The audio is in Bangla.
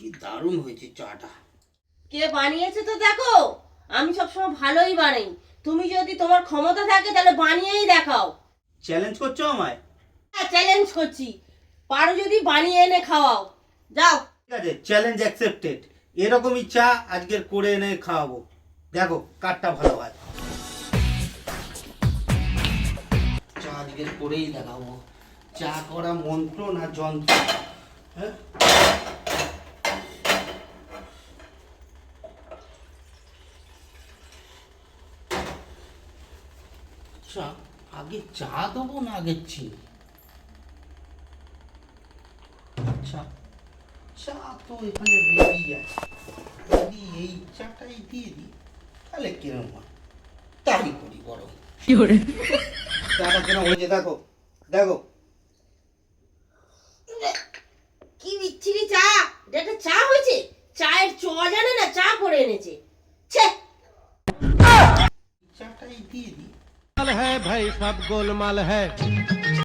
কি দারুণ হয়েছে চাটা। কে বানিয়েছে তো দেখো, আমি সবসময় ভালোই বানাই। তুমি যদি তোমার ক্ষমতা থাকে তাহলে বানিয়েই দেখাও। চ্যালেঞ্জ করছো আমায়? হ্যাঁ, চ্যালেঞ্জ করছি, পারো যদি বানিয়ে এনে খাওয়াও। যাও। ঠিক আছে, চ্যালেঞ্জ অ্যাকসেপ্টেড। এরকমই চা আজকের করে এনে খাওয়াবো, দেখো কারটা ভালো হয়। চা আজকের করেই দেখাবো। চা করা মন্ত্র না যন্ত্র? হ্যাঁ, আচ্ছা আগে চা দেবো না আগে চিনি? আচ্ছা, চা তো এখানে রেডি আছে, যদি এই চাটাই দিয়ে দিই তাহলে কিরম হয়, তাই করি বরং। চাটা কিরম হয়েছে দেখো, দেখো। কি বিচ্ছিরি চা! এটা একটা চা হয়েছে? চায়ের চ জানে না, চা করে এনেছে। ছে! চাটাই দিয়ে দিই। है भाई सब गोलमाल है।